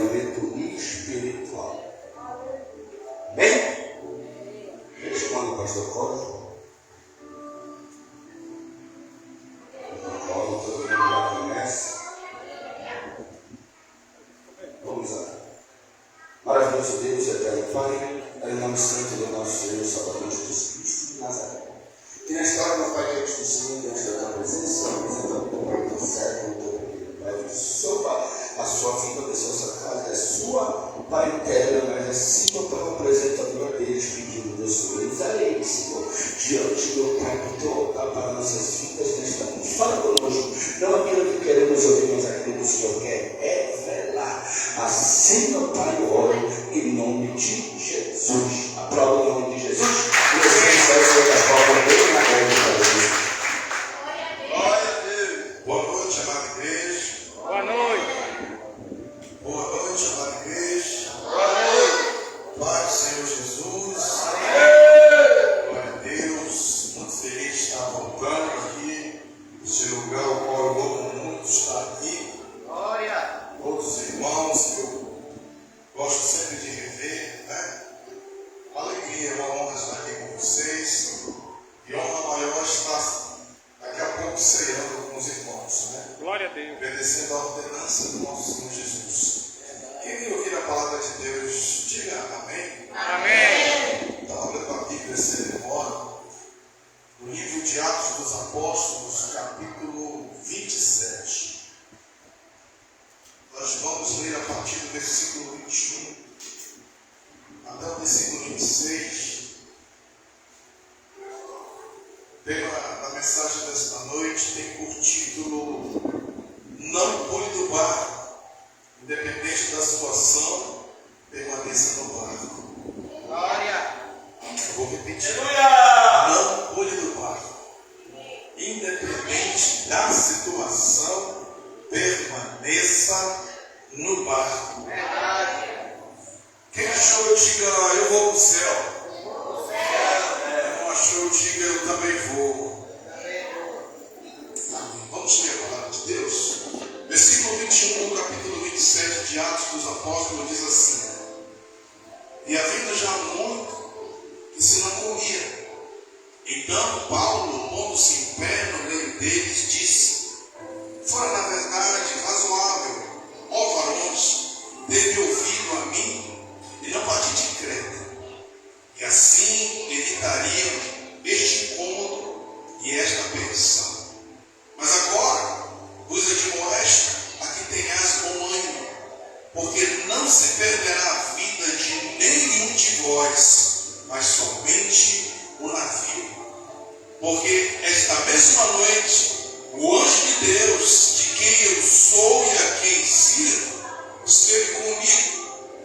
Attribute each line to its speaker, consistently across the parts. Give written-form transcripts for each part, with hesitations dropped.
Speaker 1: alimento espiritual. Bem? Responde o pastor Cláudio. Todo mundo já conhece. Vamos lá. Maravilhoso Deus, eterno Pai, é o nome santo do nosso Deus, Salvador Jesus Cristo de Nazaré. E nesta hora, meu Pai, diante do Senhor, diante da tua presença, apresenta o teu Pai, teu servo, o teu querido Pai, que sova a sua vida, abençoa a sua casa, é sua parentela, mas assim eu estava apresentando a Deus, pedindo Deus sobre eles, a Ele, Senhor, diante do Pai, do teu altar para nossas vidas nesta noite. Fala conosco, não aquilo que queremos ouvir, mas aquilo que o Senhor quer revelar. Assim, meu Pai, eu oro em nome de Jesus. Aprova o nome de Jesus. E você vai ser da forma bem na grande para Jesus.
Speaker 2: Glória a Deus. Boa noite, amada igreja.
Speaker 3: Boa noite.
Speaker 2: Boa noite, amada igreja.
Speaker 3: Boa noite.
Speaker 2: Pai do Senhor Jesus. Glória a Deus. Muito feliz de estar voltando aqui. Esse lugar o qual eu amo muito estar aqui.
Speaker 3: Glória.
Speaker 2: Outros irmãos que eu gosto sempre de rever, né? Alegria, é uma honra estar aqui com vocês. E honra maior estar daqui a pouco ceando com os irmãos, né?
Speaker 3: Glória a Deus.
Speaker 2: Obedecendo a ordenança do nosso Senhor Jesus. Quem ouvir a palavra de Deus, diga amém.
Speaker 3: Amém.
Speaker 2: Está abrindo a Bíblia sem demora. No livro de Atos dos Apóstolos, capítulo 27. Nós vamos ler a partir do versículo 21 até o versículo 26. O tema da mensagem desta noite tem por título: Não pule do barco. Independente da situação, permaneça no barco.
Speaker 3: Glória.
Speaker 2: Eu vou repetir.
Speaker 3: Aleluia.
Speaker 2: Não pule do barco. Independente da situação, permaneça no barco.
Speaker 3: Verdade.
Speaker 2: Quem achou, diga: eu vou para o céu. Quem não achou, diga: eu também vou. Amém. Vamos ler a palavra de Deus. Versículo 21 do capítulo 27 de Atos dos Apóstolos diz assim: E havendo já muito que se não comia, então Paulo, pondo-se em pé no meio deles, disse: Fora na verdade razoável, ó varões, ter ouvido a mim e não partir de Creta, e assim evitariam este incômodo e esta perdição. Mas agora vos admoesto a que tenhais bom ânimo, porque não se perderá a vida de nenhum de vós, mas somente o navio. Porque esta mesma noite o anjo de Deus, de quem eu sou e a quem sirvo, esteve comigo,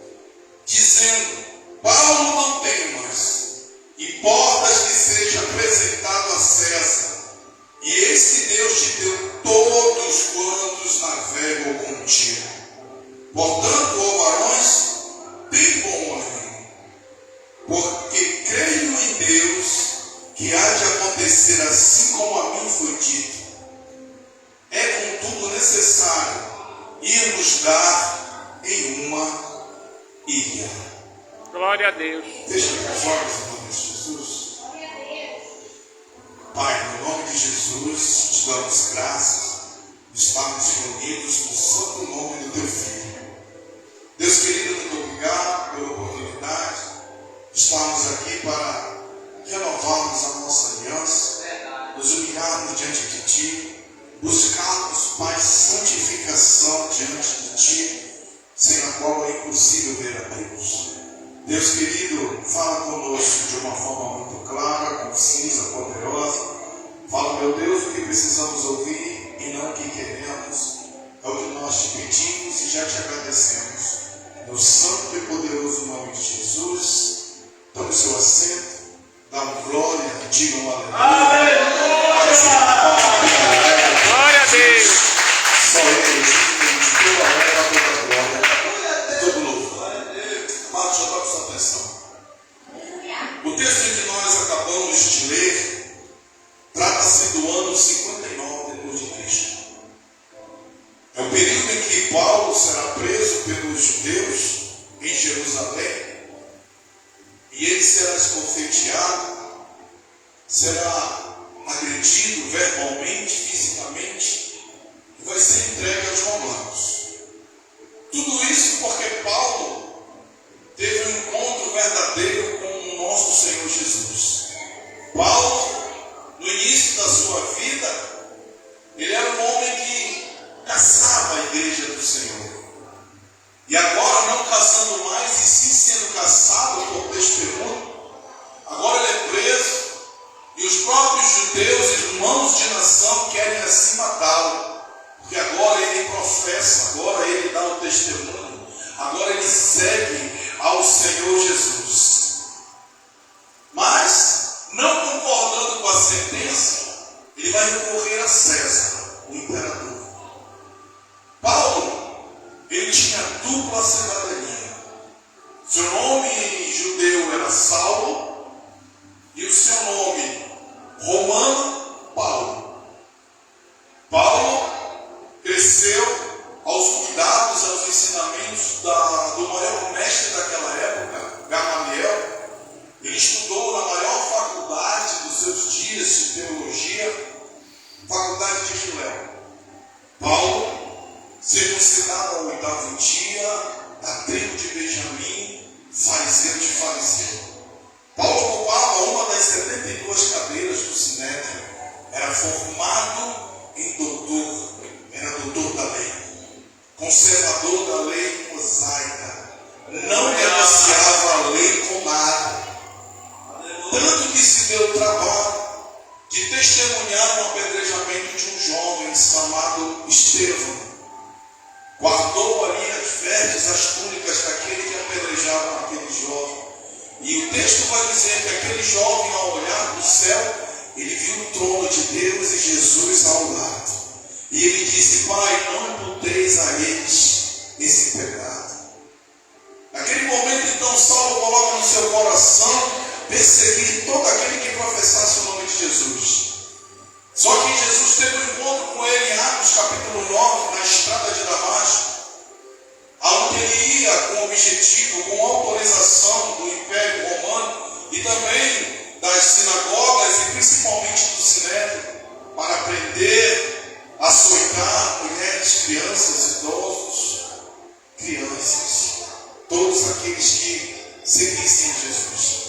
Speaker 2: dizendo: Paulo, não temas, importas que seja apresentado a César, e eis que Deus te deu todos quantos navegam contigo. Portanto, ó varões, tem bom ânimo, porque creio em Deus que há de acontecer assim como a mim foi dito. É contudo necessário ir-nos dar em uma ilha.
Speaker 3: Glória a Deus.
Speaker 2: Deixa eu ficar fora em nome de Jesus. Pai, no nome de Jesus, te damos graças de estarmos reunidos no santo nome do teu Filho. Deus querido, muito obrigado pela oportunidade de estarmos aqui para renovarmos a nossa aliança, nos humilharmos diante de Ti, buscarmos, Pai, santificação diante de Ti, sem a qual é impossível ver a Deus. Deus querido, fala conosco de uma forma muito clara, concisa, poderosa. Fala, meu Deus, o que precisamos ouvir e não o que queremos. É o que nós te pedimos e já te agradecemos. No santo e poderoso nome de Jesus, tome o seu assento, dá glória, digam aleluia.
Speaker 3: Glória a Deus.
Speaker 2: Só Ele, toda honra, toda glória, todo louvor. Amados, já toque sua atenção. O texto que nós acabamos de ler trata-se do ano 59 depois de Cristo. É o período em que Paulo será preso pelos pelos judeus em Jerusalém, e ele será esbofeteado, será agredido verbalmente, fisicamente, e vai ser entregue aos romanos. Tudo isso porque Paulo teve um encontro verdadeiro com o nosso Senhor Jesus. Paulo, no início da sua vida, ele era um homem que caçava a igreja do Senhor. E agora, não caçando mais, e sim sendo caçado por testemunho, agora ele é preso, e os próprios judeus, irmãos de nação, querem assim matá-lo, porque agora ele professa, agora ele dá o testemunho, agora ele segue ao Senhor Jesus. Mas, não concordando com a sentença, ele vai recorrer a César, o imperador. Paulo, ele tinha dupla cidadania. Seu nome judeu era Saulo e o seu nome romano, Paulo. Paulo cresceu aos cuidados, aos ensinamentos do maior mestre daquela época, Gamaliel. Ele estudou na maior faculdade dos seus dias de teologia, faculdade de Gilead. Paulo, circuncidado ao 8º dia, da tribo de Benjamim, fariseu de fariseu. Paulo ocupava uma das 72 cadeiras do Sinédrio. Era formado em doutor, era doutor da lei, conservador da lei mosaica, não negociava a lei com nada. Tanto que se deu o trabalho de testemunhar o apedrejamento de um jovem chamado Estevão. Guardou ali as vestes, as túnicas daquele que apedrejava aquele jovem. E o texto vai dizer que aquele jovem, ao olhar para o céu, ele viu o trono de Deus e Jesus ao lado. E ele disse: Pai, não imputeis a eles esse pecado. Naquele momento, então, Saulo coloca no seu coração perseguir todo aquele que professasse o nome de Jesus. Só que Jesus teve um encontro com ele em Atos capítulo 9, na estrada de Damasco, aonde ele ia com objetivo, com autorização do Império Romano e também das sinagogas e principalmente do Sinédrio, para prender, açoitar mulheres, crianças, idosos, crianças, todos aqueles que seguissem Jesus.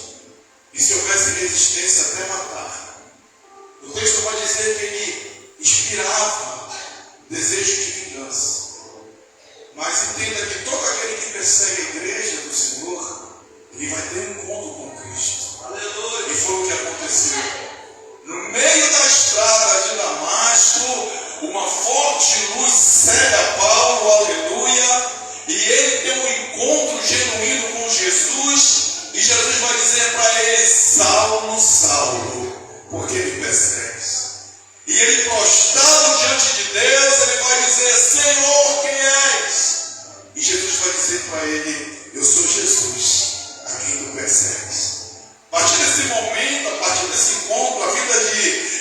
Speaker 2: E se houvesse resistência, até matar. O texto vai dizer que ele inspirava desejo de vingança. Mas entenda que todo aquele que persegue a igreja do Senhor, ele vai ter um encontro com Cristo. Aleluia. E foi o que aconteceu. No meio da estrada de Damasco, uma forte luz cega Paulo, aleluia, e ele tem um encontro genuíno com Jesus. E Jesus vai dizer para ele: Saulo, Saulo, por que me persegues? E ele, prostrado diante de Deus, ele vai dizer: Senhor, quem és? E Jesus vai dizer para ele: eu sou Jesus, a quem tu persegues. A partir desse momento, a partir desse encontro, a vida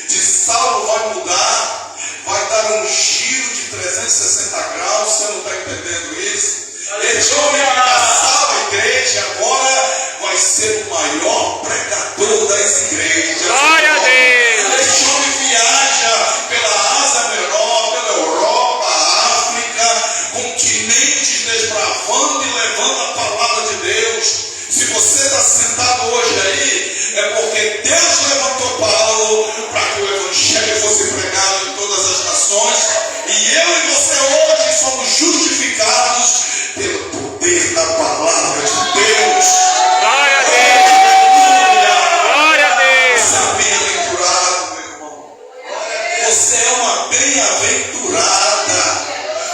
Speaker 2: de Saulo vai mudar, vai dar um giro de 360 graus. Você não está entendendo isso? Este homem que caçava a igreja agora vai ser o maior pregador das igrejas.
Speaker 3: Glória a Deus!
Speaker 2: Este homem viaja pela Ásia Menor, pela Europa, África, continentes desbravando e levando a palavra de Deus. Se você está sentado hoje aí, é porque Deus levantou Paulo para que o evangelho fosse pregado em todas as nações. E eu e você hoje somos justificados pelo poder da palavra de Deus.
Speaker 3: Glória a Deus! Glória a Deus!
Speaker 2: Você é bem-aventurado, meu irmão. Você é uma bem-aventurada,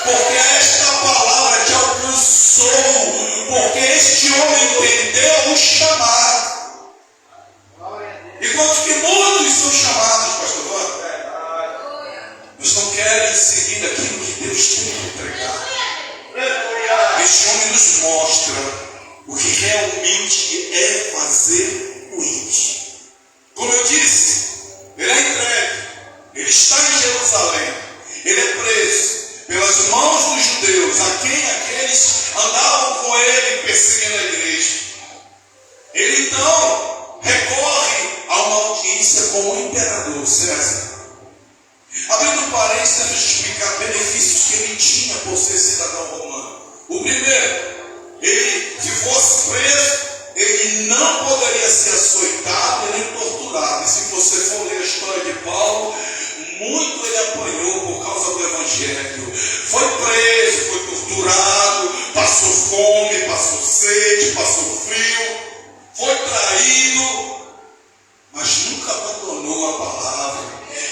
Speaker 2: porque esta palavra te alcançou, porque este homem entendeu o chamado. Enquanto que muitos são chamados, pastor Wanda, mas não querem seguir aquilo que Deus tem que entregar. Este homem nos mostra o que realmente é fazer o íntimo. Como eu disse, ele é entregue, ele está em Jerusalém, ele é preso pelas mãos dos judeus, a quem aqueles andavam Ele então recorre a uma audiência com o imperador César. Abrindo parênteses, temos de explicar benefícios que ele tinha por ser cidadão romano. O primeiro, ele, se fosse preso, ele não poderia ser açoitado e nem torturado. E se você for ler a história de Paulo, muito ele apanhou por causa do Evangelho. Foi preso, foi torturado, passou fome, passou sede, passou frio, foi traído, mas nunca abandonou a palavra.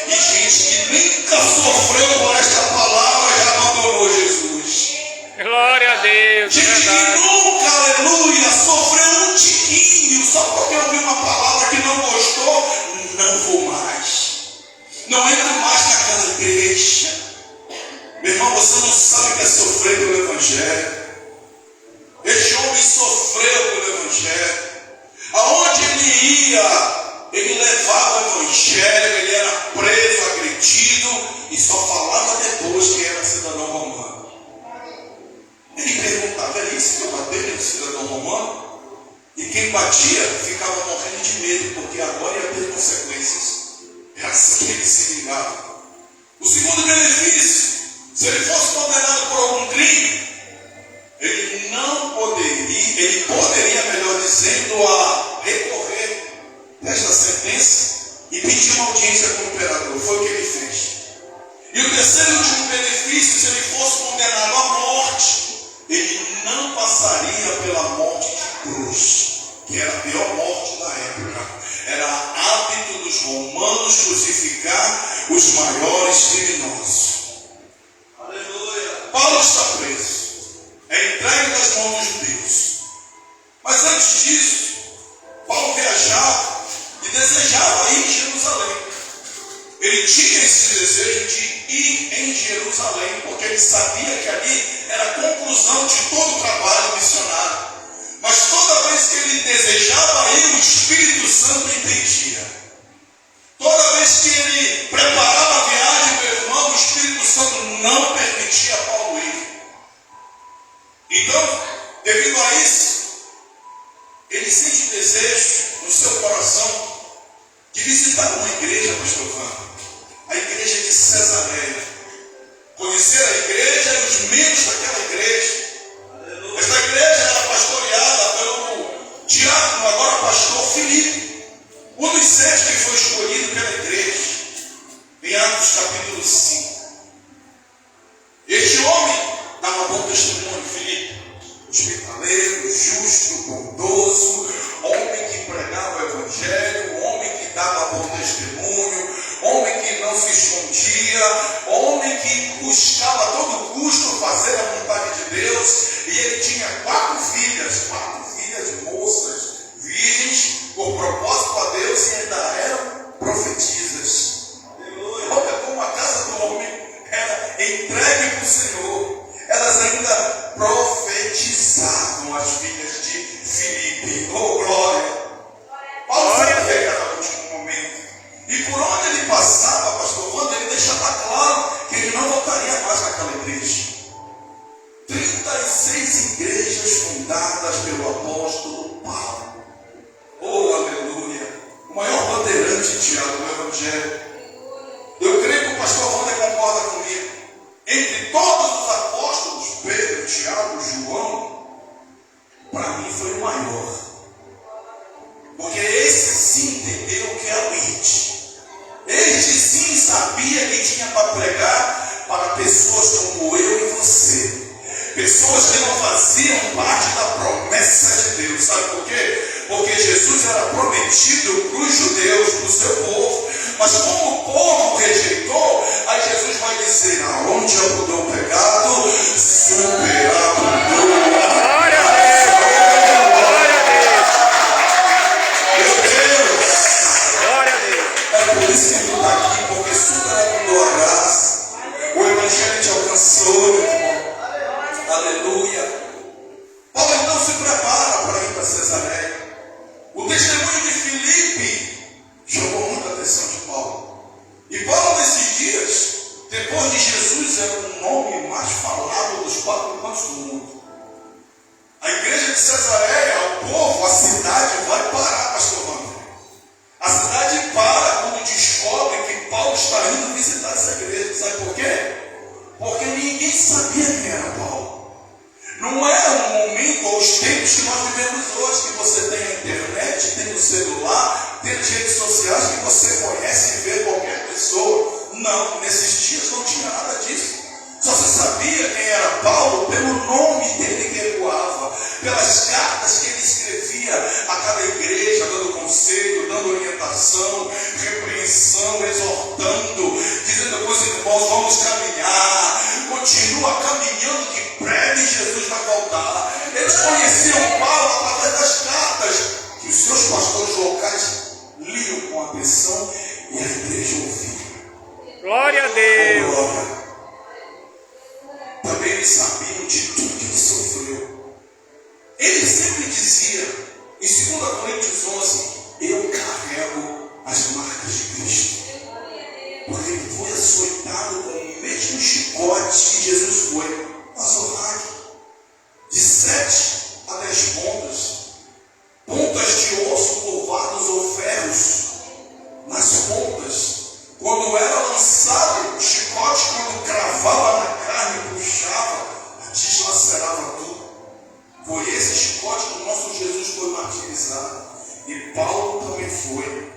Speaker 2: E gente que nunca sofreu por esta palavra já abandonou Jesus.
Speaker 3: Glória a Deus.
Speaker 2: Gente que nunca, aleluia, sofreu um tiquinho só porque ouviu uma palavra que não gostou. Não vou mais. Não entro mais naquela igreja. Meu irmão, você não sabe o que é sofrer pelo Evangelho. Este homem sofreu pelo Evangelho. Aonde ele ia, ele levava o Evangelho, ele era preso, agredido e só falava depois que era cidadão romano. Ele perguntava, é isso que eu batei no cidadão romano? E quem batia ficava morrendo de medo, porque agora ia ter consequências. Era assim que ele se ligava. O segundo benefício, se ele fosse condenado por algum crime, ele não poderia, ele poderia, melhor dizendo, a recorrer desta sentença e pedir uma audiência com o imperador. Foi o que ele fez. E o terceiro e último benefício, se ele fosse condenado à morte, ele não passaria pela morte de cruz, que era a pior morte da época. Era hábito dos romanos crucificar os maiores criminosos. Aleluia. Paulo está preso, é entregue nas mãos dos judeus. Mas antes disso, Paulo viajava e desejava ir em Jerusalém. Ele tinha esse desejo de ir em Jerusalém, porque ele sabia que ali era a conclusão de todo o trabalho missionário. Mas toda vez que ele desejava ir, o Espírito Santo impedia. Toda vez que ele preparava a viagem, meu irmão, o Espírito Santo não permitia Paulo ir. Então, devido a isso, ele sente desejo no seu coração de visitar uma igreja, pastor Vânia, a igreja de Cesareia. Conhecer a igreja e os membros daquela igreja. Esta igreja era pastoreada pelo diácono, agora pastor Filipe, um dos 7 que foi escolhido pela igreja, em Atos capítulo 5. Este homem dava bom testemunho, Filipe, hospitaleiro, justo, bondoso, homem que pregava o Evangelho, homem que dava bom testemunho, homem que não se escondia, homem que buscava a todo custo fazer a vontade de Deus. E ele tinha 4 filhas moças, virgens, por propósito a Deus, e ainda eram profetisas. Olha como a casa do homem era entregue para o Senhor. Elas ainda profetizavam, as filhas de Filipe. Oh, glória! Paulo sabia que era o último momento. E por onde ele passava, pastor Wanda, ele deixava claro que ele não voltaria mais naquela igreja. 36 igrejas fundadas pelo apóstolo Paulo. Oh, aleluia! O maior bandeirante, Tiago, do Evangelho. Eu creio que o pastor Wanda concorda comigo. Entre todos os apóstolos, Pedro, Tiago, João, para mim foi o maior. Porque esse sim entendeu o que é o IT. Este sim sabia que tinha para pregar para pessoas como eu e você. Pessoas que não faziam parte da promessa de Deus. Sabe por quê? Porque Jesus era prometido para os judeus, para o seu povo. Mas como o povo rejeitou, aí Jesus vai dizer, aonde abundou o pecado, superabundou.
Speaker 3: Glória a Deus. Glória a Deus.
Speaker 2: Meu Deus.
Speaker 3: Glória a Deus.
Speaker 2: É por isso que tu está aqui, porque superabundou a graça. O Evangelho te alcançou, meu irmão. Aleluia. Paulo então se prepara para ir para Cesareia. O testemunho de Filipe chamou muita atenção de Paulo. E Paulo, nesses dias, depois de Jesus, era o nome mais falado dos 4 cantos do mundo. A igreja de Cesareia, o povo, a cidade vai tempos que nós vivemos hoje, que você tem a internet, tem o celular, tem as redes sociais que você conhece e vê qualquer pessoa. Não, nesses dias não tinha nada disso. Só se sabia quem era Paulo pelo nome dele que ecoava, pelas cartas que ele escrevia a cada igreja, dando conselho, dando orientação, repreensão, exortando, dizendo para os irmãos, vamos caminhar, continua caminhando que breve Jesus vai voltar. Eles conheciam Paulo através das cartas que os seus pastores locais liam com atenção e a igreja ouvia.
Speaker 3: Glória a Deus.
Speaker 2: Glória. Também eles sabiam de tudo que ele sofreu. Ele sempre dizia, em 2 Coríntios 11, eu carrego as marcas de Cristo. Porque ele foi açoitado com o mesmo chicote que Jesus foi, azorrado, de 7 a 10 pontas, pontas de osso curvados ou ferros nas pontas. Quando era lançado, o chicote, quando cravava na carne, puxava, deslacerava tudo. Foi esse chicote que o nosso Jesus foi martirizado. E Paulo também foi.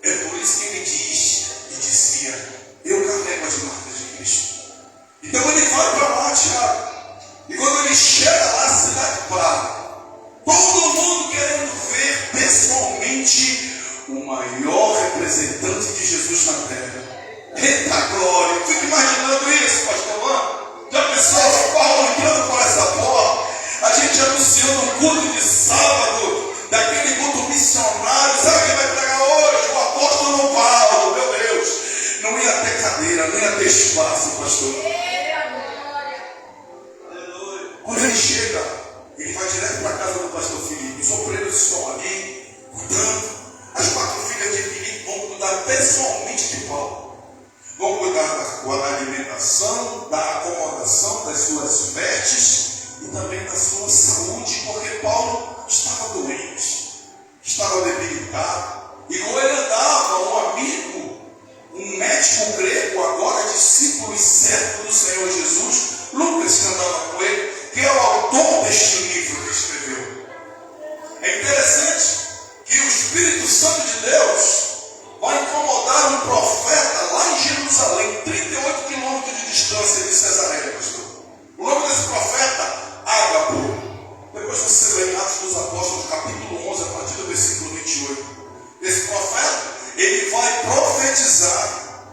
Speaker 2: É por isso que ele diz e dizia, eu carrego as marcas de Cristo. Então ele vai para lá, Tiago. E quando ele chega lá, a cidade para. Todo mundo querendo ver pessoalmente o maior representante de Jesus na terra. Eita glória! Fica imaginando isso, pastor Juan? Já pensou Paulo entrando por essa porta? A gente anunciando um culto de sábado, daquele culto missionário. Sabe quem vai pregar hoje? O apóstolo Paulo, meu Deus! Não ia ter cadeira, não ia ter espaço, pastor. Quando ele chega, ele vai direto para a casa do pastor Filipe. Os obreiros estão ali, cuidando. As 4 filhas de Filipe vão cuidar pessoalmente de Paulo. Vão cuidar da alimentação, da acomodação, das suas vestes e também da sua saúde, porque Paulo estava doente, estava debilitado. E como ele andava, um amigo, um médico grego, agora discípulo e servo do Senhor Jesus, Lucas, que andava com ele, que é o autor deste livro que escreveu. É interessante que o Espírito Santo de Deus vai incomodar um profeta lá em Jerusalém, 38 quilômetros de distância de Cesareia, pastor. O nome desse profeta, Ágapo. Depois você lê em Atos dos Apóstolos, capítulo 11, a partir do versículo 28. Esse profeta, ele vai profetizar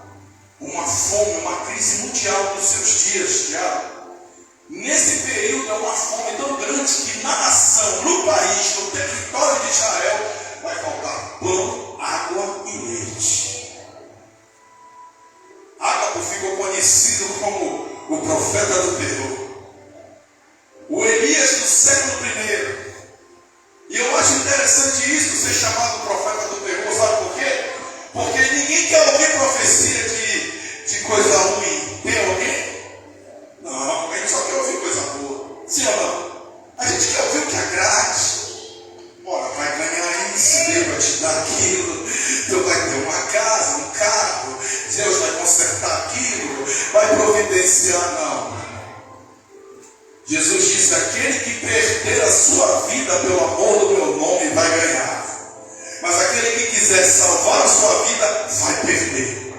Speaker 2: uma fome, uma crise mundial nos seus dias, Tiago. Nesse período é uma fome tão grande que na nação, no país, no território de Israel, vai faltar pão, água e leite. Ágapo ficou conhecido como o profeta do terror. O Elias do século I. E eu acho interessante isso, ser chamado profeta do terror. Sabe por quê? Porque ninguém quer ouvir profecia de coisa ruim. Tem alguém? Não, a gente só quer ouvir coisa boa. Sim ou não? A gente quer ouvir o que agrade. Olha, vai ganhar isso, Deus vai te dar aquilo, tu vai ter uma casa, um carro, Deus vai consertar aquilo, vai providenciar. Não. Jesus disse, aquele que perder a sua vida pelo amor do meu nome vai ganhar. Mas aquele que quiser salvar a sua vida vai perder.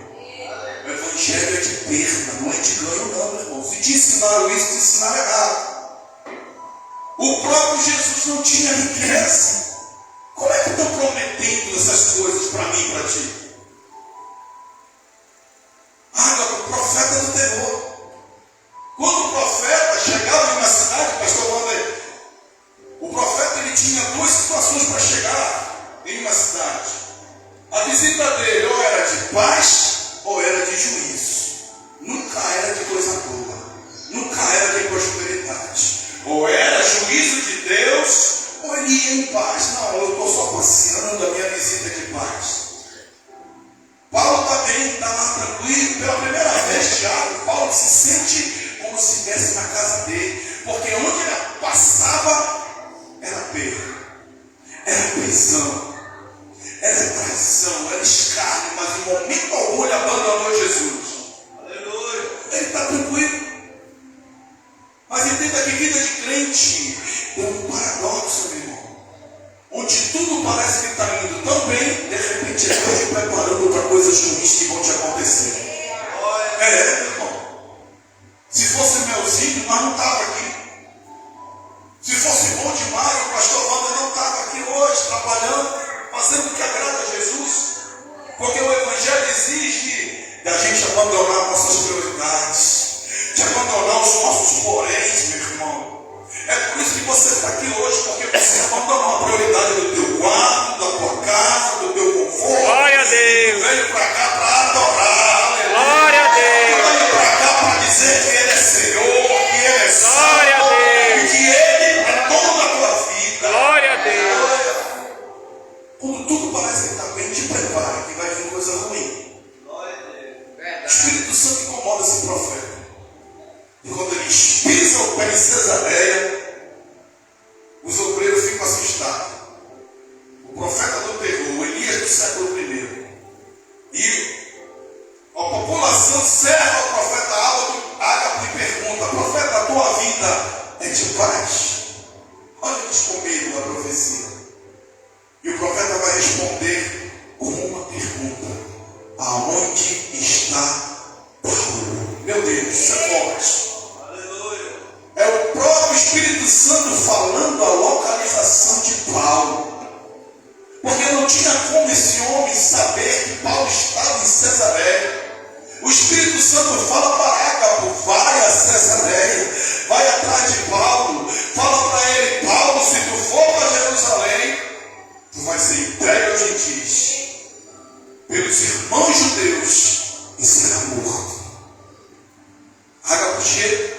Speaker 2: O evangelho é de perda, não é de ganho não, meu irmão. Se te ensinaram isso, te ensinaram errado. O próprio Jesus não tinha riqueza. Como é que estão prometendo essas coisas para mim e para ti? Ágapo, profeta do terror. Quando o profeta chegava em uma cidade, pastor Wander, o profeta ele tinha 2 situações para chegar em uma cidade. A visita dele ou era de paz ou era de juízo. Nunca era de coisa boa. Nunca era de prosperidade. Ou era juízo de Deus, ou ele ia em paz. Não, eu estou só passeando a minha visita de paz. Paulo também está lá tranquilo. Pela primeira vez, Tiago, Paulo se sente como se estivesse na casa dele. Porque onde ele passava, era perda, era prisão, era traição, era escárnio. Mas em momento algum ele abandonou Jesus. Aleluia. Ele está tranquilo. Mas entenda que vida de crente é um paradoxo, meu irmão. Onde tudo parece que está indo tão bem, de repente é Deus te preparando para coisas ruins que vão te acontecer. Meu irmão. Se fosse melzinho, nós não estava aqui. Se fosse bom demais, o pastor Wanda não estava aqui hoje, trabalhando, fazendo o que agrada a Jesus. Porque o Evangelho exige da gente abandonar nossas prioridades, de abandonar os nossos poréns, meu irmão. É por isso que você está aqui hoje, porque você abandonou a prioridade do teu quarto, da tua casa, do teu conforto.
Speaker 3: Glória a Deus.
Speaker 2: Veio para cá para adorar. Aleluia.
Speaker 3: Glória a Deus.
Speaker 2: Veio para cá para dizer que Ele é Senhor, que Ele é
Speaker 3: Glória a
Speaker 2: Santo,
Speaker 3: Deus.
Speaker 2: que Ele é dono da tua vida.
Speaker 3: Glória a Deus.
Speaker 2: Quando tudo parece que está bem, te prepara que vai vir coisa ruim. O Espírito Santo incomoda esse profeta. E quando eles pisam o pé em Cesareia, os obreiros ficam assustados. O profeta do terror, o Elias do século I. E a população serva o profeta Ágapo e pergunta: profeta, a tua vida é de paz? Olha eles com medo da profecia. E o profeta vai responder com uma pergunta: aonde está Paulo? Meu Deus, isso é forte. É o próprio Espírito Santo falando a localização de Paulo. Porque não tinha como esse homem saber que Paulo estava em Cesareia. O Espírito Santo fala para Ágapo: vai a Cesareia, vai atrás de Paulo, fala para ele: Paulo, se tu for para Jerusalém, tu vai ser entregue aos gentios, pelos irmãos judeus, e será morto. Ágapo chega,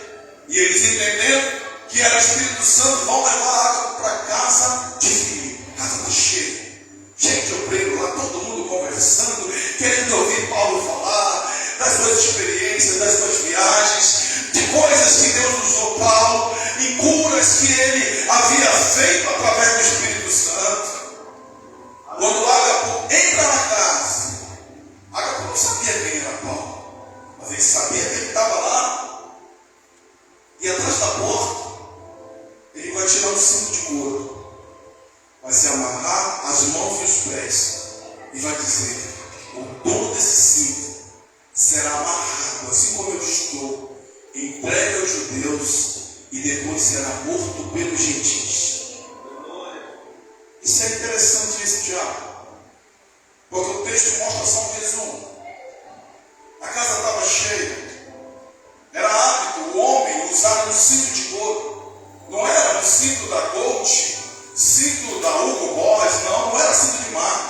Speaker 2: e eles entendendo que era o Espírito Santo, vão levar Ágapo para casa de Filipe. Casa está cheia, cheia de obreiro lá, todo mundo conversando, querendo ouvir Paulo falar das suas experiências, das suas viagens, de coisas que Deus usou Paulo, em curas que ele havia feito através do Espírito Santo. Quando Ágapo entra na casa, Ágapo não sabia quem era Paulo, mas ele sabia que ele estava lá. E atrás da porta, ele vai tirar um cinto de couro, vai se amarrar as mãos e os pés, e vai dizer: o dono desse cinto será amarrado, assim como eu estou, entregue aos judeus, e depois será morto pelos gentios. Isso é interessante, isso, Tiago, porque o texto mostra só um resumo. A casa estava cheia. Era hábito o homem usar um cinto de couro. Não era um cinto da Gold, cinto da Hugo Boss, não era cinto de marca.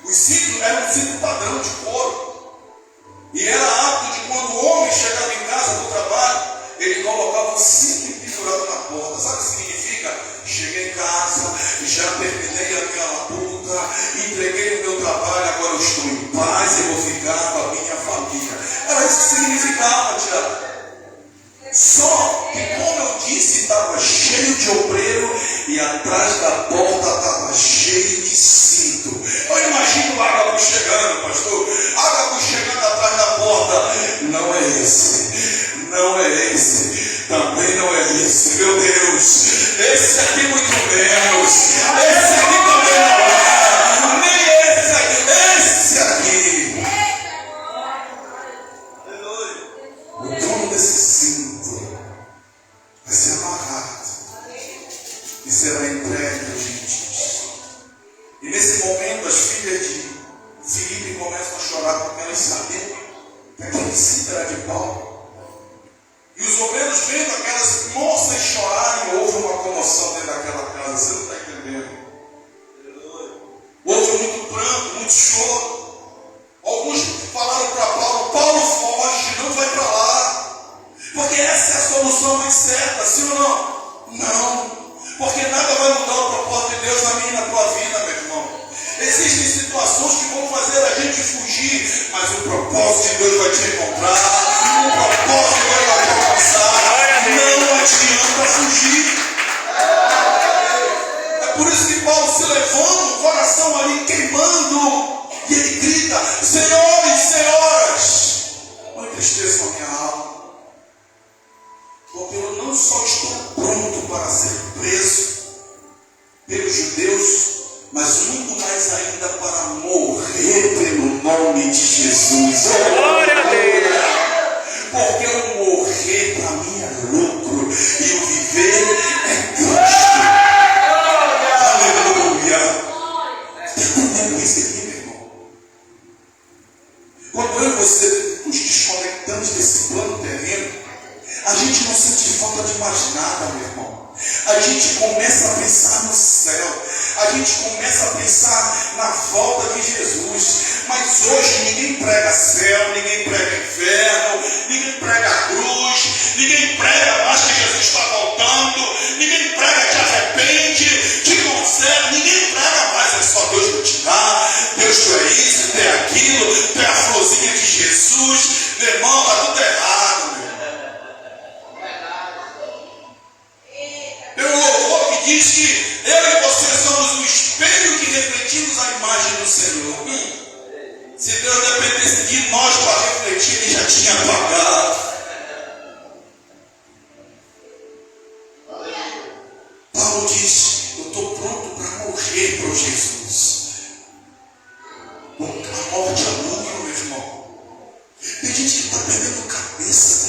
Speaker 2: O cinto era um cinto padrão de couro. E era hábito de quando o homem chegava em casa do trabalho, ele colocava o cinto pendurado na porta. Sabe o que significa? Cheguei em casa, já terminei a minha labuta, entreguei o meu trabalho, agora eu estou em paz e vou ficar com a minha família. Era isso que significava, Tiago. Só que, como eu disse, estava cheio de obreiro e atrás da porta estava cheio de cinto. Eu imagino o Ágapo chegando, pastor. Ágapo chegando atrás da porta. Não é esse, não é esse, também não é esse, meu Deus. Esse aqui muito menos, esse aqui também não é, nem esse aqui, esse aqui. O dono desse cinto vai ser amarrado e será entregue aos gentios. E nesse momento as filhas de Filipe começam a chorar, porque elas sabiam que aquele cinto era de Paulo. E os obreiros vendo aquelas moças chorarem, houve uma comoção dentro daquela casa. Você não está entendendo? Houve muito pranto, muito choro. Alguns falaram para Paulo: Paulo, foge, não vai para lá, porque essa é a solução mais certa, sim ou não? Não, porque nada vai mudar o propósito de Deus na minha e na tua vida, meu irmão. Existem situações que vão fazer a gente fugir, mas o propósito de Deus vai te encontrar, o propósito de Deus vai te alcançar. Não adianta fugir. É por isso que Paulo se levanta, o coração ali queimando, e ele grita: senhores e senhoras, não entristeçam a minha alma, porque eu não só estou pronto para ser preso, nome de Jesus.
Speaker 3: Glória a Deus.
Speaker 2: Porque o morrer para mim é lucro e o viver é Cristo. Aleluia. Está entendendo isso aqui, meu irmão? Quando eu e você nos desconectamos desse plano terreno, a gente não sente falta de mais nada, meu irmão. A gente começa a pensar no céu. A gente começa a pensar na volta de Jesus. Mas hoje ninguém prega céu, ninguém prega inferno, ninguém prega cruz, ninguém prega mais que Jesus está voltando, ninguém prega te arrepende, te conserva, ninguém prega mais, é só Deus vai te dar, Deus tu é isso, tu é aquilo, tu é a florzinha de Jesus. Meu irmão, está tudo errado, meu irmão. Tem um louvor que diz que eu e você somos o espelho que refletimos a imagem do Senhor. Se Deus dependesse de nós para refletir, Ele já tinha apagado. Paulo diz: eu estou pronto para morrer por Jesus. A morte é lucro, meu irmão. Tem gente que está perdendo cabeça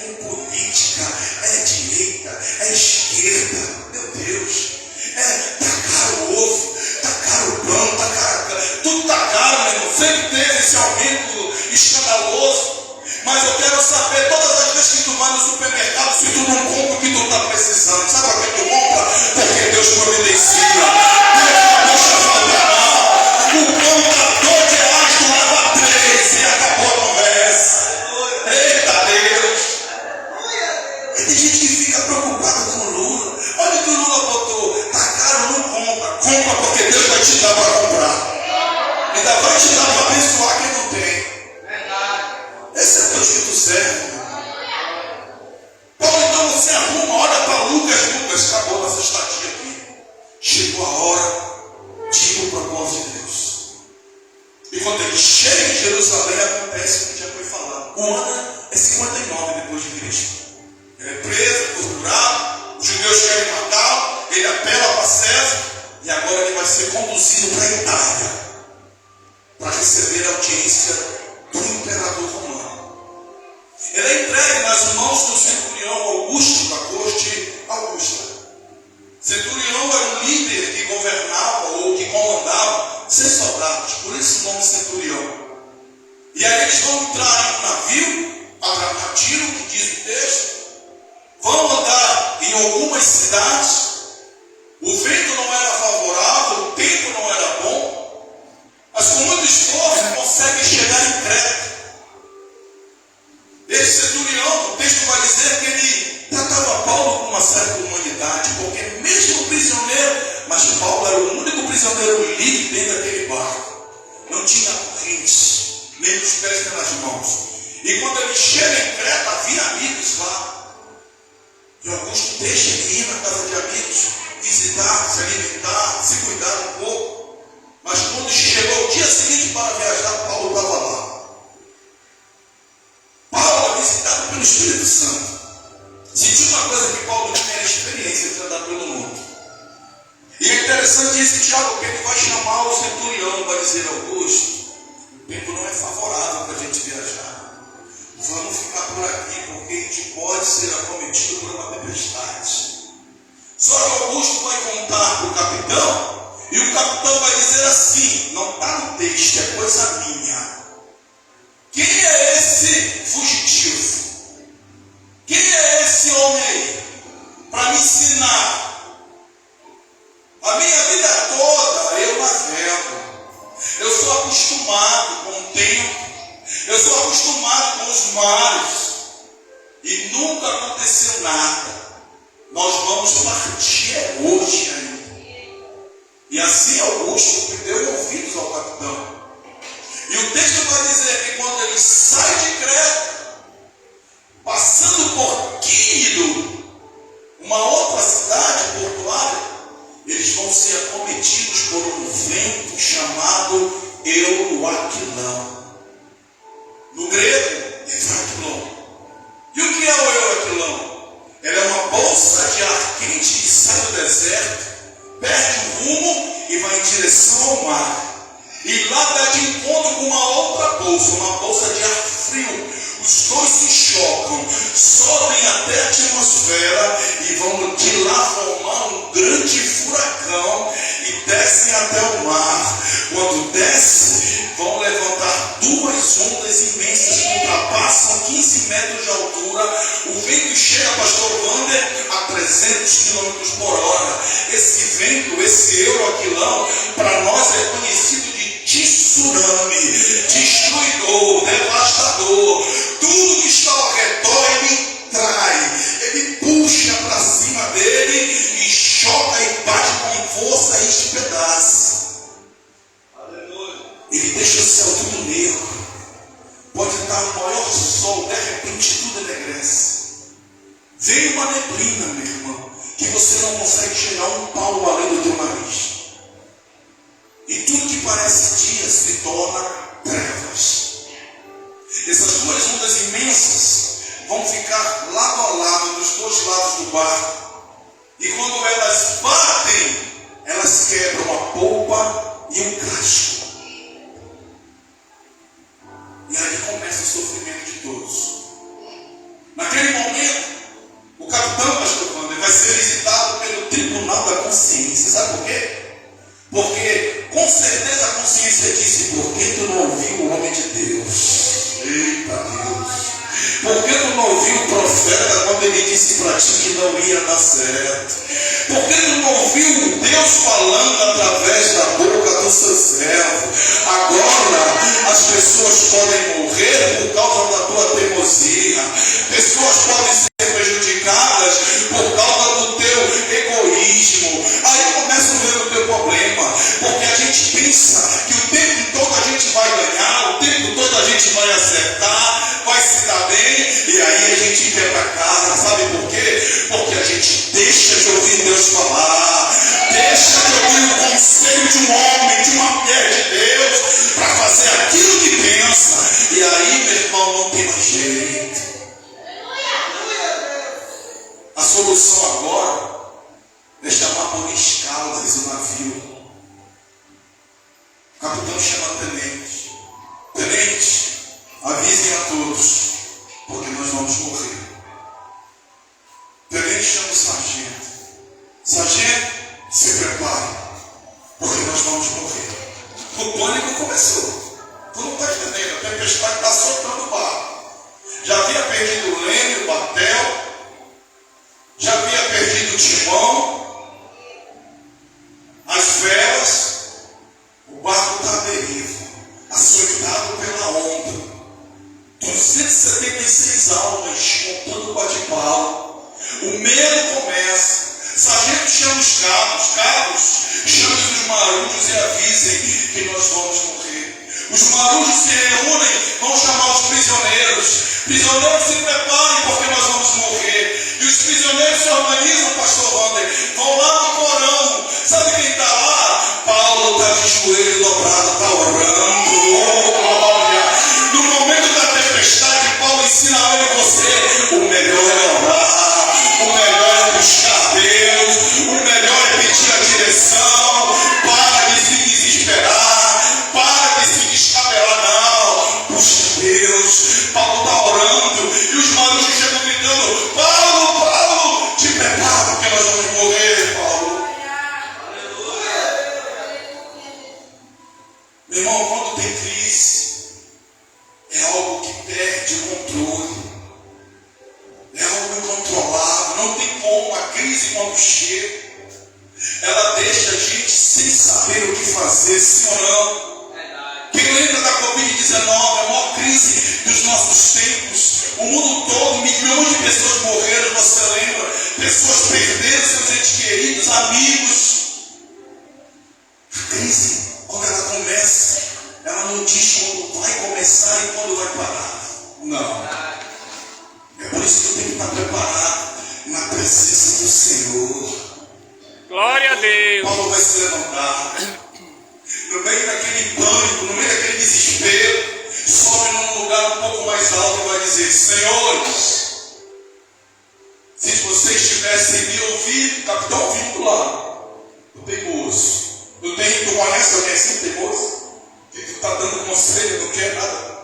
Speaker 2: com política, é direita, é esquerda. Meu Deus. Tá caro o ovo, tá caro o pão, tá caro. Tudo tá caro, meu irmão. Sempre teve esse aumento escandaloso. Mas eu quero saber, todas as vezes que tu vai no supermercado, se tu não compra o que tu está precisando, sabe por que tu compra? Porque Deus providencia. Deus não deixa faltar, não. O pão está R$2, tu leva 3 e acabou a conversa. Eita Deus! E tem gente que fica preocupada com o Lula. Olha o que o Lula botou. Tá caro, não compra. Compra porque Deus vai te dar para comprar. Ainda vai te dar para abençoar quem não tem. Esse é o Deus que tu serve. Paulo, então você arruma, olha para Lucas, acabou nossa estadia aqui. Chegou a hora de ir para o propósito de Deus. E quando ele chega em Jerusalém, acontece o que já foi falado. O ano é 59 depois de Cristo. Ele é preso, torturado, os judeus querem matá-lo, ele apela para César, e agora ele vai ser conduzido para a Itália, para receber a audiência do imperador romano. Ele é entregue nas mãos do centurião Augusto, da corte Augusta. Centurião era um líder que governava ou que comandava 100 soldados, por isso o nome centurião. E aí eles vão entrar em um navio, a Tiro, que diz o texto, vão andar em algumas cidades, o vento não era favorável, o tempo não era bom, mas com muito esforço conseguem chegar em Creta. Esse centurião, o texto vai dizer que ele tratava Paulo com uma certa humanidade, porque mesmo prisioneiro, mas Paulo era o único prisioneiro livre dentro daquele barco. Não tinha correntes, nem nos pés nem nas mãos. E quando ele chega em Creta, havia amigos lá. E Augusto deixa ele ir na casa de amigos, visitar, se alimentar, se cuidar um pouco. Mas quando chegou o dia seguinte para viajar, Paulo estava lá. Paulo é visitado pelo Espírito Santo. Se tinha uma coisa que Paulo tinha, era a experiência de andar pelo mundo. E é interessante esse Tiago, que ele vai chamar o centurião, vai dizer: Augusto, o tempo não é favorável para a gente viajar. Vamos ficar por aqui, porque a gente pode ser acometido por uma tempestade. Só que Augusto vai contar para o capitão, e o capitão vai dizer assim: não está no texto, é coisa minha. Quem é esse fugitivo? Quem é esse homem aí? Para me ensinar. A minha vida toda eu navego. Eu sou acostumado com o tempo. Eu sou acostumado com os mares. E nunca aconteceu nada. Nós vamos partir hoje ainda. E assim Augusto deu ouvidos ao capitão. E o texto vai dizer que quando ele sai de Creta, passando por Quínido, uma outra cidade portuária, eles vão ser acometidos por um vento chamado Euroaquilão. No grego, Euraquilão. E o que é o Euraquilão? Ela é uma bolsa de ar quente que sai do deserto, perde o rumo e vai em direção ao mar. E lá dá de encontro com uma outra bolsa de ar frio. Os dois se chocam, sobem até a atmosfera e vão de lá formar um grande furacão e descem até o mar. Quando descem, vão levantar duas ondas imensas que ultrapassam 15 metros de altura. O vento chega, pastor Wander, a 300 km por hora. Esse vento, esse euroaquilão, para nós é conhecido de tsunami, destruidor, devastador. Tudo que está ao redor ele trai, ele puxa para cima dele e choca e bate com força e despedaça. Ele deixa o céu tudo negro. Pode estar o maior sol, de repente tudo enegrece. Vem uma neblina, meu irmão, que você não consegue chegar um palmo além do teu nariz. E tudo que parece dia se torna trevas. Essas duas ondas imensas vão ficar lado a lado, dos dois lados do barco. E quando elas batem, elas quebram a polpa e o casco. E aí começa o sofrimento de todos. Naquele momento, o capitão, pastor Wander, vai ser visitado pelo tribunal da consciência. Sabe por quê? Porque com certeza a consciência disse: por que tu não ouviu o homem de Deus? Eita Deus! Por que tu não ouviu o profeta quando ele disse para ti que não ia dar certo? Por que tu não ouviu Deus falando através da boca do seu servo? Agora as pessoas podem morrer por causa da tua teimosia. Pessoas podem ser prejudicadas por causa do teu egoísmo. Aí começa a ver o teu problema, porque a gente pensa que o tempo todo a gente vai ganhar, o tempo todo a gente vai acertar, vai se dar bem, e aí a gente quebra a cara. Sabe por quê? Porque a gente deixa de ouvir Deus falar, deixa de ouvir o conselho de um homem, de uma mulher de Deus, para fazer aquilo que pensa, e aí, meu irmão, não tem mais jeito. A solução agora é chamar por escalas o navio. O capitão chama o tenente. Tenente, avisem a todos, porque nós vamos morrer. O tenente chama o sargento. Sargento, se prepare, porque nós vamos morrer. O pânico começou. Tu não está entendendo, a tempestade está soltando o barco. Já havia perdido o leme, o batel, já havia perdido o timão, as velas, o barco está à deriva, açoitado pela onda. 276 almas contando o bate-pau. O medo começa. Sargento chama os cabos, chame os marujos e avisem que nós vamos morrer. Os marujos se reúnem, vão chamar os prisioneiros. Prisioneiros, se preparem, porque nós vamos morrer. E os prisioneiros se organizam, pastor Wander, vão lá no porão. Sabe quem está lá? Paulo está de joelho dobrado, está orando. Oh, glória! No momento da tempestade, Paulo ensina a eu e você: o melhor é orar, o melhor é buscar Deus, o melhor é pedir a direção. Para de se desesperar, para de se descabelar, não. Busca Deus. Paulo está orando e os marujos chegam gritando: Paulo, te prepara, porque nós vamos morrer, Paulo. Meu irmão, quando tem crise, é algo que perde o controle, é algo incontrolável. Não tem como. A crise, quando chega, ela deixa a gente sem saber o que fazer, sim ou não? Quem lembra da Covid-19, a maior crise dos nossos tempos? O mundo todo, milhões de pessoas morreram, você lembra? Pessoas perderam seus entes queridos, amigos. A crise, quando ela começa, ela não diz quando vai começar e quando vai parar. Não. É por isso que eu tenho que estar preparado na presença do Senhor.
Speaker 3: Glória a Deus.
Speaker 2: Paulo vai se levantar. No meio daquele pânico, no meio daquele desespero, sobe num lugar um pouco mais alto e vai dizer: Senhores, se vocês tivessem me ouvido, capitão ouvindo lá, o teimoso. Tu conhece alguém assim, teimoso? que tu está dando conselho, não quer nada.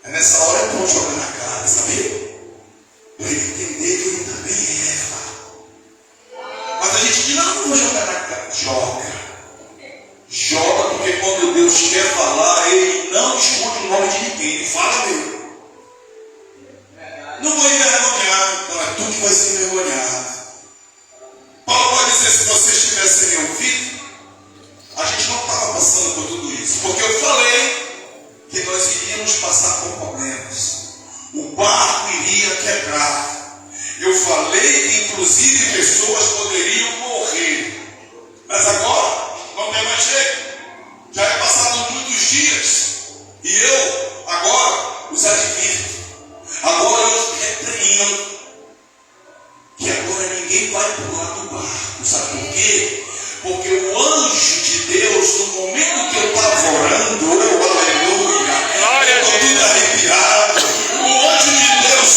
Speaker 2: É nessa hora é bom jogar na cara, sabe? Para ele entender que ele também erra. Mas a gente diz, não vou jogar na cara. Joga, porque quando Deus quer falar, Ele não esconde o nome de ninguém, Ele fala dele. Não vou envergonhar, não é tu que vai ser envergonhado. Paulo vai dizer, se vocês tivessem me ouvido, a gente não estava passando por tudo isso. Porque eu falei que nós iríamos passar por problemas. O barco iria quebrar. Eu falei que inclusive pessoas poderiam morrer. Mas agora não tem mais jeito. Já é passado muitos dias. E eu agora os advirto. Agora eu os repreendo. Que agora ninguém vai pular do barco. Sabe por quê? Porque o anjo de Deus, no momento que eu estava orando, aleluia, eu estou tudo arrepiado. O anjo de Deus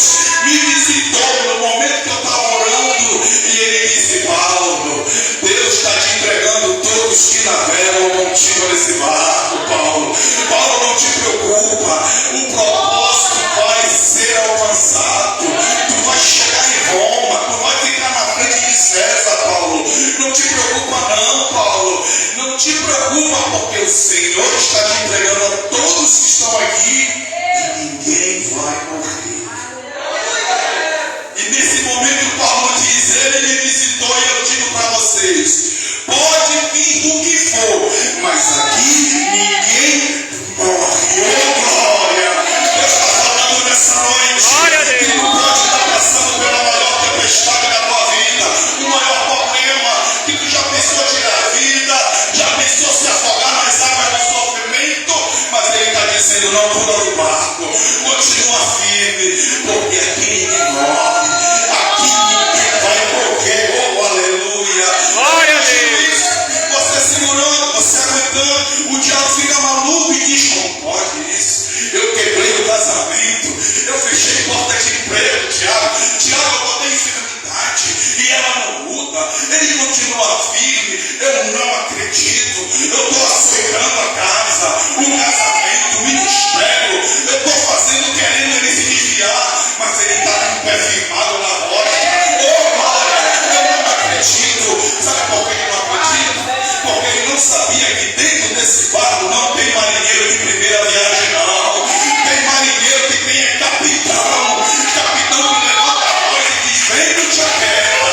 Speaker 2: me visitou no momento que eu estava orando e ele disse, Paulo, Deus está te entregando todos que navegam contigo nesse barco, Paulo. Paulo, não te preocupa, o propósito vai ser alcançado. Tu vai chegar em Roma, tu vai ficar na frente de César, Paulo. Não te preocupa não, Paulo. Não te preocupa, porque o Senhor está te entregando a todos que estão aqui e ninguém vai morrer. E nesse momento Paulo diz, ele me visitou e eu digo para vocês, pode vir o que for, mas aqui ninguém morre. Oh, glória! Deus está falando nessa noite que tu pode estar passando pela maior tempestade da tua vida, o maior problema que tu já pensou tirar a vida, já pensou se afogar nas águas do sofrimento, mas ele está dizendo, não pula do barco, continua firme, porque aqui ninguém morre, aqui ninguém vai morrer. Oh, aleluia! Glória a Deus! Você segurando, você aguentando, o diabo fica maluco e diz, como pode isso? Eu quebrei o casamento, eu fechei porta de emprego, Tiago, eu botei enfermidade e ela não muda, ele continua firme, eu não acredito, eu estou açoitando a casa, o casamento, o ministério, eu estou fazendo, querendo ele se desviar, mas ele está com o pé firmado na rocha. Oh, glória, eu não acredito. Sabe por que eu não acredito? Porque ele não sabia que dentro desse barco não tem marinheiro de primeira viagem, não. Tem marinheiro que tem é capitão que levanta a voz e diz, vem no jaqueta,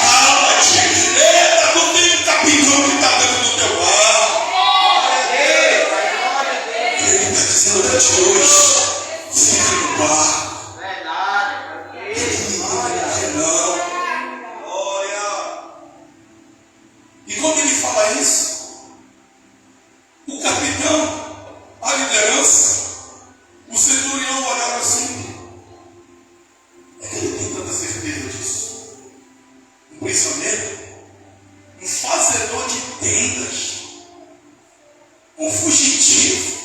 Speaker 2: cala-te. Eita, não tem um capitão que está dentro do teu barco. Ele está dizendo para ti hoje, fica no barco. E quando ele fala isso, o capitão, a liderança, o centurião olharam assim. É que ele tem tanta certeza disso. Um prisioneiro, um fazedor de tendas, um fugitivo.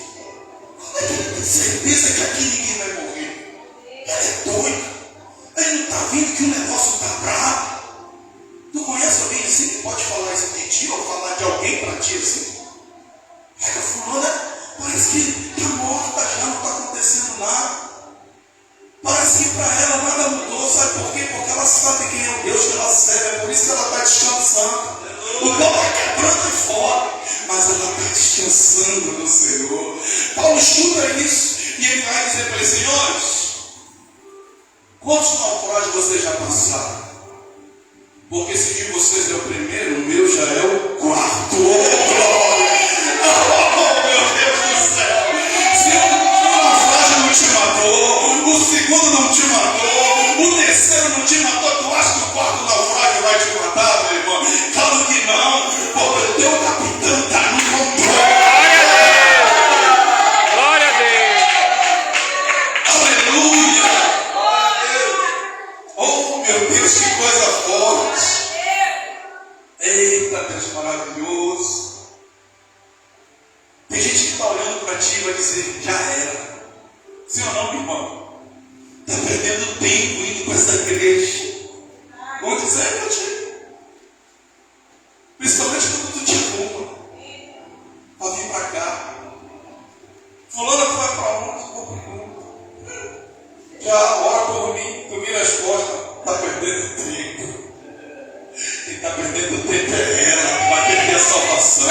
Speaker 2: Como é que ele tem certeza que aqui ninguém vai morrer? Ele é doido. Ele não está vendo que o negócio está bravo. Tu conhece alguém assim que pode falar isso de ti ou falar de alguém para ti assim? É que a fulana parece que está morta já, não está acontecendo nada. Parece que para ela nada mudou, sabe por quê? Porque ela sabe quem é o Deus que ela serve, é por isso que ela está descansando. O pau está quebrando aí fora, mas ela está descansando no Senhor. Paulo escuta isso e ele vai dizer para eles, senhores, quantos naufrágios vocês já passaram? Porque se de vocês é o primeiro, o meu já é o quarto. Oh, glória! Oh, meu Deus do céu! Se o naufrágio não te matou, o segundo não te matou, o terceiro não te matou, tu acha que o quarto naufrágio vai te matar, meu irmão? Claro que não, porque o teu capitão está no controle.
Speaker 3: Glória a Deus!
Speaker 2: Aleluia! Oh, meu Deus, que coisa forte! Eita, Deus maravilhoso! Tem gente que está olhando para ti e vai dizer, já era. Sim ou não, meu irmão? Está perdendo tempo indo para essa igreja. Vão dizer para ti. Principalmente quando tu te arruma para vir para cá. está perdendo tempo é ela, vai perder a salvação.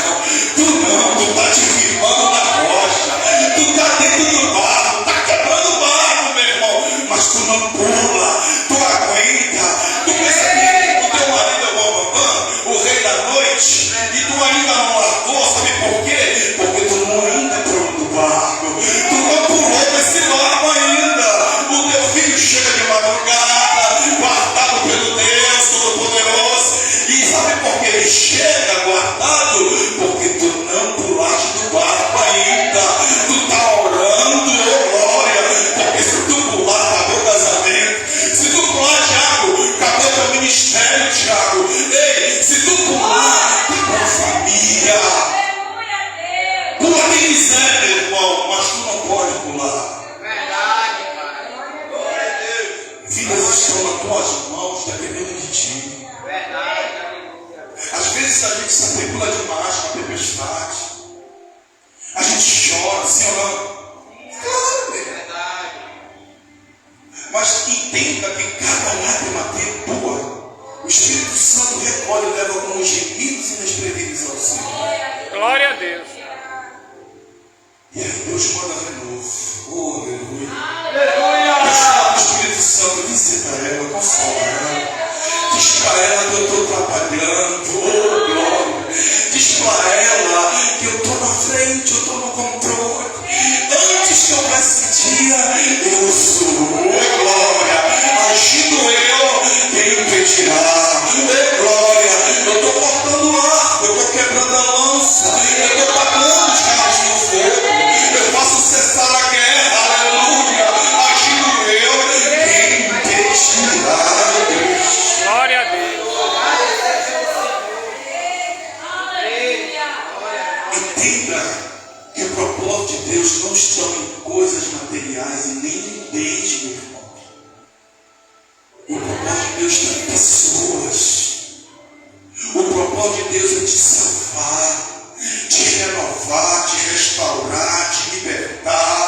Speaker 2: Tu não, tu está te firmando na rocha, tu está dentro do barro, está quebrando o barro, meu irmão, mas tu não pula, tu aguenta. Tu pensa que o teu marido é o bambam, o rei da noite, e tu ainda não largou, sabe por quê? Porque tu não ainda pulou do barco, tu não pulou desse barco ainda. O teu filho chega de madrugada, guardado pelo Deus Todo-Poderoso. E sabe por que ele chega guardado? Porque tu não pulaste do barco ainda. Tu está orando, oh glória. Porque se tu pular, acabou o casamento. Se tu pular, Tiago, acabou teu ministério, Tiago. Ei, se tu pular, acabou a família. Pula quem quiser, meu irmão, mas tu não pode pular. Vidas estão nas tuas mãos, dependendo de ti. Às vezes a gente se atribula demais com a tempestade. A gente chora, sim ou não? Claro, meu. Mas entenda que cada lágrima tem tua. O Espírito Santo recolhe e leva com os gemidos inexprimíveis ao Senhor.
Speaker 3: Glória a Deus.
Speaker 2: E aí Deus manda renovo. Oh, aleluia.
Speaker 3: Aleluia.
Speaker 2: Deus fala do Espírito Santo, diz para ela, consola ela. Diz para ela que eu estou trabalhando. Oh, glória. Diz para ela que eu estou na frente, eu estou no controle. Antes que eu pressentia, eu sou. Oh, glória. Agindo eu, quem impedirá? Oh, glória. Eu estou cortando o arco, eu estou quebrando a lança, eu estou tacando os carros no fogo. Eu faço cessar a guerra, aleluia. Agindo eu, quem impedirá?
Speaker 3: Glória a Deus.
Speaker 2: Entenda que o propósito de Deus não está em coisas materiais e nem em bens, meu irmão. O propósito de Deus está em pessoas. O propósito de Deus é te salvar, te renovar, te restaurar, te libertar,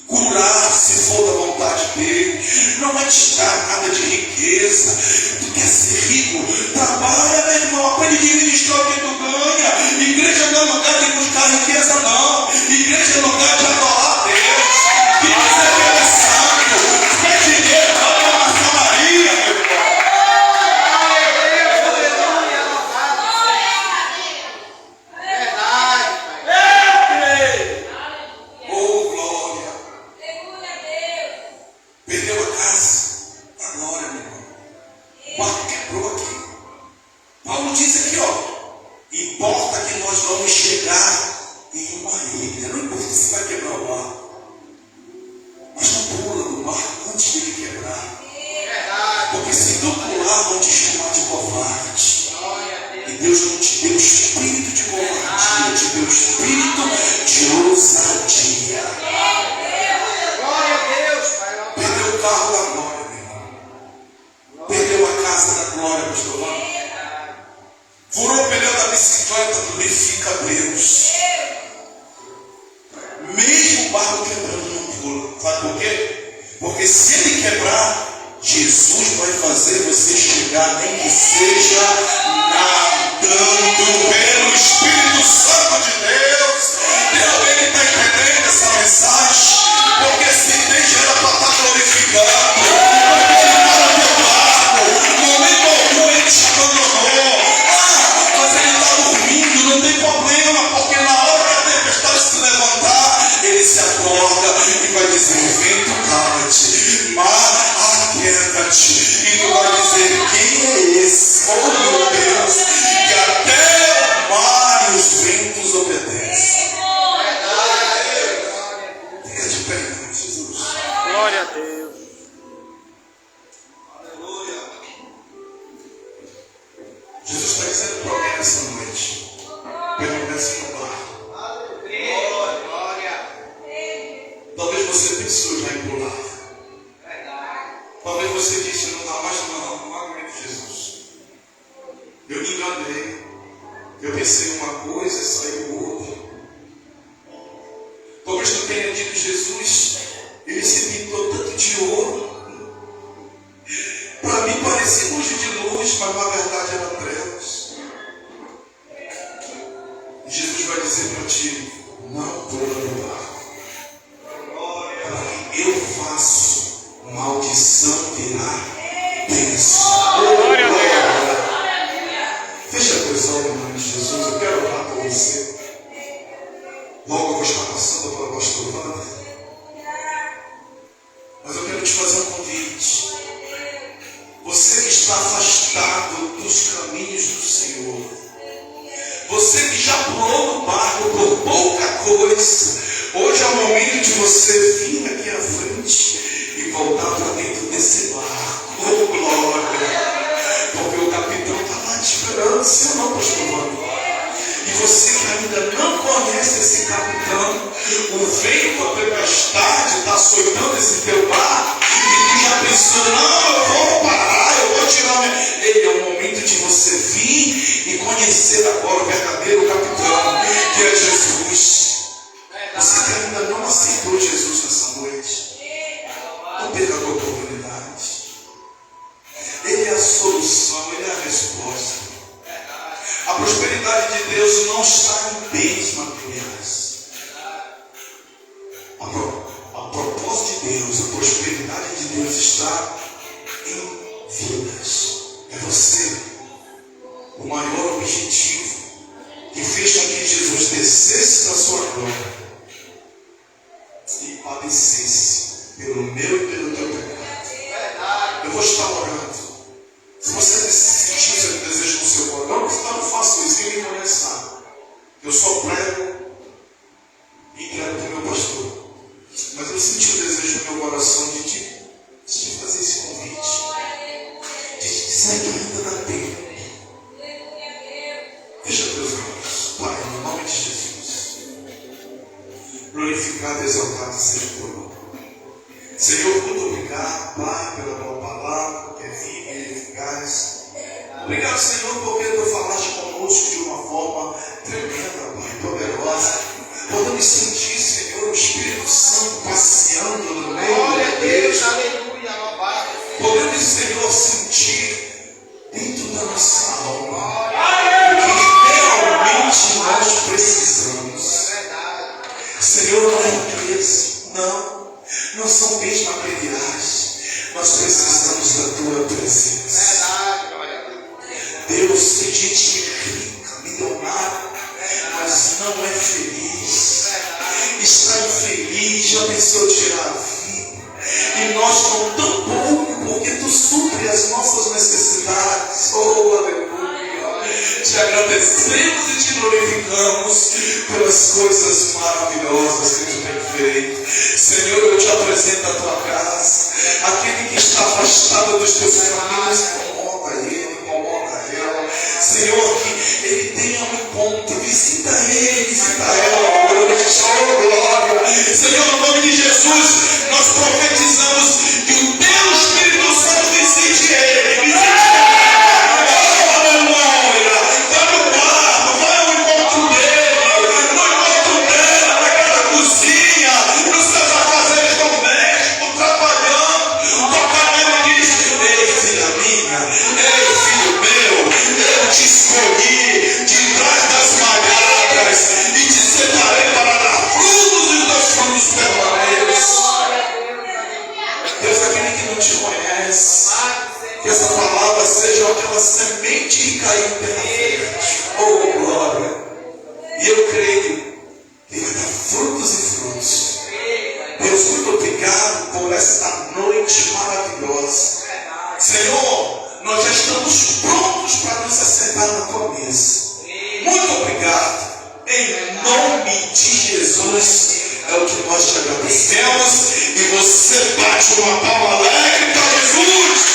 Speaker 2: curar se for da vontade dele. Não é te dar nada de riqueza. Tu quer ser rico? Trabalha, meu irmão, aprende a administrar o que tu ganha. Igreja não é lugar de buscar riqueza, não. Igreja é lugar de adorar a Deus, de dizer que ele é santo. Quer dinheiro, vai para uma maçonaria, meu irmão. Oh, glória. Perdeu a casa, a glória, meu irmão. O barco quebrou aqui. Paulo diz aqui, ó. Importa que nós vamos chegar em uma ilha. Não importa se vai quebrar o barco, mas não pula do barco antes dele quebrar. Porque se tu pular, vão te chamar de covarde. E Deus não te deu espírito de covardia, te deu espírito de ousadia. Perdeu o carro da glória, meu irmão. Perdeu a casa da glória, pastor Wanda. Furou o pneu da bicicleta, glorifica a Deus. Mesmo o barco quebrando, não pula. Sabe por quê? Porque se ele quebrar, Jesus vai fazer você chegar, nem que seja nadando pelo Espírito Santo de Deus. Tem alguém que está entendendo essa mensagem? Porque se tem, era para estar glorificando. Porque ele está no teu barco. No momento algum ele te abandonou. Mas ele está dormindo, não tem problema, porque na hora que a tempestade se levantar, ele se acorda e vai dizer: vento, cala-te, mar, aquieta-te. E tu vai dizer: quem é esse? Oh meu Deus, que até o mar e os ventos obedecem. Fica de pé, em nome de Jesus.
Speaker 3: Glória a Deus.
Speaker 2: Aleluia. Jesus está dizendo para alguém essa noite: permanece no barco. Talvez você pensou já em pular. Talvez você disse: não dá mais, não aguento, Jesus. Eu me enganei. Eu pensei uma coisa e saiu outra. Talvez tu tenha dito: Jesus, ele se pintou tanto de ouro. Para mim parecia luz de luz, mas na verdade era treva. pulou no barco por pouca coisa. Hoje é o momento de você vir aqui à frente e voltar para dentro desse barco. Oh, glória! Porque o capitão está lá te esperando, sim ou não, pastor Wanda? E você que ainda não conhece esse capitão, o vento, a tempestade está açoitando esse teu barco, e tu já pensou, não, eu vou parar, eu vou tirar minha... Ei, é o momento de você vir e conhecer agora o verdadeiro capitão, que é Jesus. Você que ainda não aceitou Jesus nessa noite, não perca a oportunidade. Ele é a solução, Ele é a resposta. A prosperidade de Deus não está em bens materiais. A propósito de Deus, a prosperidade de Deus está em vidas. É você. O maior objetivo que fez com que Jesus descesse da sua glória e padecesse pelo meu e pelo teu pecado. Eu vou estar orando. Se você sentir esse desejo no seu coração, não faço isso, quem me conhece sabe. Eu só prego e entrego para o meu pastor. Mas eu senti o desejo no meu coração de te fazer esse convite. De te dizer que ainda dá tempo. Fecha teus olhos. Pai, no nome de Jesus. Glorificado e exaltado seja o teu nome. Senhor, muito obrigado, Pai, pela tua palavra, que é viva e eficaz. Obrigado, Senhor, porque tu falaste conosco de uma forma tremenda, Pai, poderosa. Podemos sentir, Senhor, o Espírito Santo passeando no meio da igreja. Podemos, Senhor, sentir dentro da nossa alma o que realmente nós precisamos. Senhor, não é riqueza, não são bens materiais. Nós precisamos da tua presença. Deus, tem gente rica, milionária, mas não é feliz. Está infeliz, já pensou tirar a vida. E nós com tão pouco, porque tu supre as nossas necessidades. Oh, aleluia. Te agradecemos e te glorificamos pelas coisas maravilhosas que tu tem feito. Senhor, eu te apresento a tua casa. Aquele que está afastado dos teus caminhos, incomoda ele, incomoda ela. Senhor, que ele tenha um encontro. Visita ele, visita ela. Oh, glória. Senhor, no nome de Jesus, nós profetizamos que o teu Espírito Santo visite ele. Visite ele. Que essa palavra seja aquela semente que caiu em terra fértil. Oh, glória! E eu creio que vai dar frutos e frutos. Deus, muito obrigado por esta noite maravilhosa. Senhor, nós já estamos prontos para nos assentar na tua mesa. Muito obrigado. Em nome de Jesus, é o que nós te agradecemos. E você bate uma palma alegre para Jesus.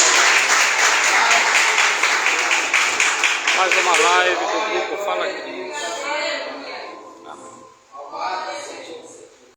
Speaker 4: Mais uma live do grupo Fala Cris.